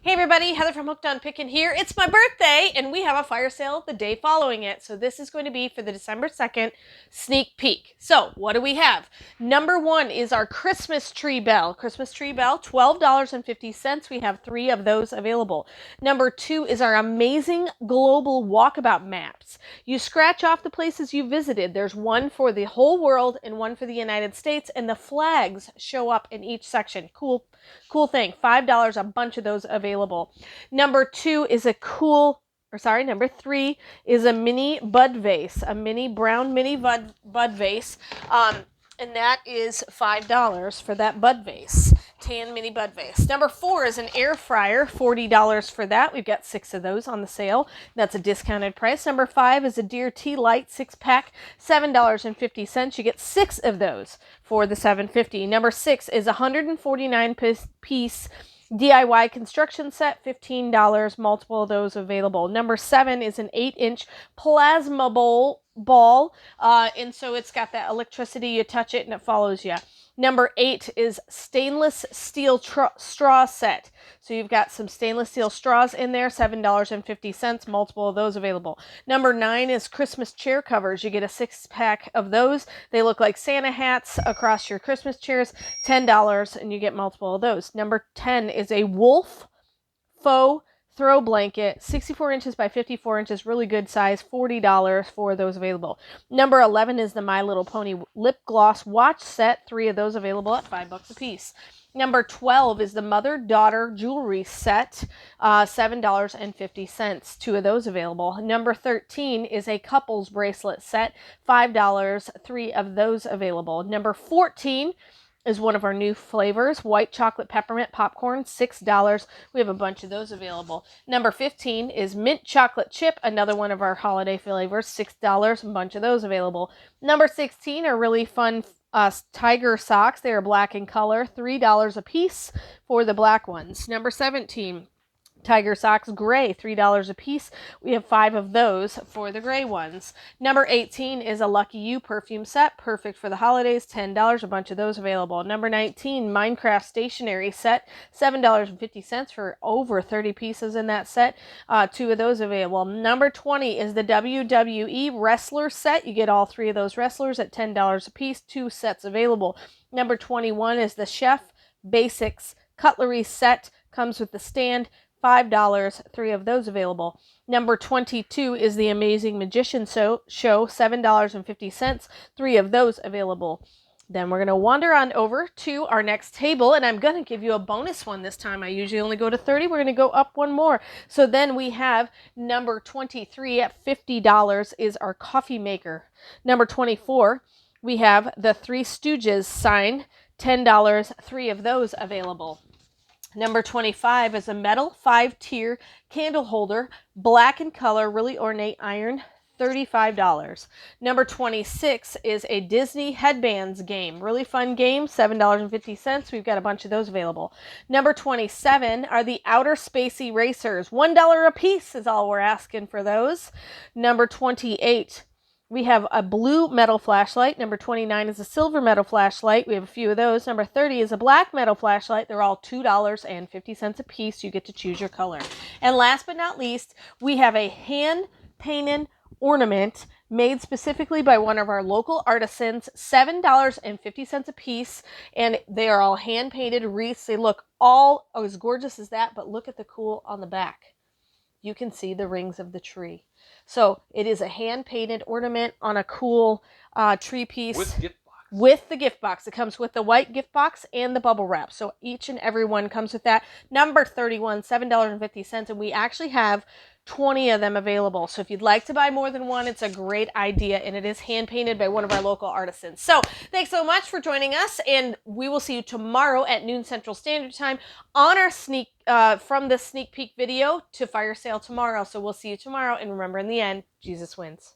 Hey everybody, Heather from Hooked on Pickin here. It's my birthday and we have a fire sale the day following it. So this is going to be for the December 2nd sneak peek. So what do we have? Number one is our Christmas tree bell. Christmas tree bell, $12.50. We have 3 of those available. Number two is our amazing global walkabout maps. You scratch off the places you visited. There's one for the whole world and one for the United States, and the flags show up in each section. Cool thing. $5, a bunch of those available. Number two is number three is a mini bud vase, a mini brown mini bud vase. And that is $5 for that bud vase, tan mini bud vase. Number four is an air fryer, $40 for that. We've got 6 of those on the sale. That's a discounted price. Number 5 is a Deer Tea Light 6-pack, $7.50. You get 6 of those for the $7.50. Number 6 is a 149-piece DIY construction set, $15, multiple of those available. Number 7 is an 8-inch plasma ball, and so it's got that electricity. You touch it and it follows you. Number 8 is stainless steel straw set. So you've got some stainless steel straws in there, $7.50, multiple of those available. Number 9 is Christmas chair covers. You get a 6-pack of those. They look like Santa hats across your Christmas chairs, $10, and you get multiple of those. Number 10 is a wolf faux throw blanket, 64 inches by 54 inches, really good size, $40 for those available. Number 11 is the My Little Pony lip gloss watch set, 3 of those available at $5 a piece. Number 12 is the mother-daughter jewelry set, $7.50, 2 of those available. Number 13 is a couples bracelet set, $5, 3 of those available. Number 14 is one of our new flavors, white chocolate peppermint popcorn, $6. We have a bunch of those available. Number 15 is mint chocolate chip, another one of our holiday flavors, $6, a bunch of those available. Number 16 are really fun tiger socks. They are black in color, $3 a piece for the black ones. Number 17, tiger socks, gray, $3 a piece. We have 5 of those for the gray ones. Number 18 is a Lucky You perfume set, perfect for the holidays, $10, a bunch of those available. Number 19, Minecraft stationery set, $7.50 for over 30 pieces in that set, 2 of those available. Number 20 is the WWE wrestler set. You get all 3 of those wrestlers at $10 a piece, 2 sets available. Number 21 is the Chef Basics cutlery set, comes with the stand, $5, 3 of those available. Number 22 is the Amazing Magician Show, $7.50, 3 of those available. Then we're going to wander on over to our next table, and I'm going to give you a bonus one this time. I usually only go to 30. We're going to go up one more. So then we have number 23 at $50 is our coffee maker. Number 24, we have the Three Stooges sign, $10, 3 of those available. Number 25 is a metal 5-tier candle holder, black in color, really ornate iron, $35. Number 26 is a Disney headbands game, really fun game, $7.50. We've got a bunch of those available. Number 27 are the Outer Space Erasers, $1 a piece is all we're asking for those. Number 28, we have a blue metal flashlight. Number 29 is a silver metal flashlight. We have a few of those. Number 30 is a black metal flashlight. They're all $2.50 a piece. You get to choose your color. And last but not least, we have a hand-painted ornament made specifically by one of our local artisans, $7.50 a piece. And they are all hand-painted wreaths. They look all as gorgeous as that, but look at the cool on the back. You can see the rings of the tree. So it is a hand-painted ornament on a cool tree piece. With the gift box. It comes with the white gift box and the bubble wrap. So each and every one comes with that. Number 31, $7.50. And we actually have 20 of them available. So if you'd like to buy more than one, it's a great idea. And it is hand-painted by one of our local artisans. So thanks so much for joining us. And we will see you tomorrow at noon Central Standard Time on our from this sneak peek video to fire sale tomorrow. So we'll see you tomorrow. And remember, in the end, Jesus wins.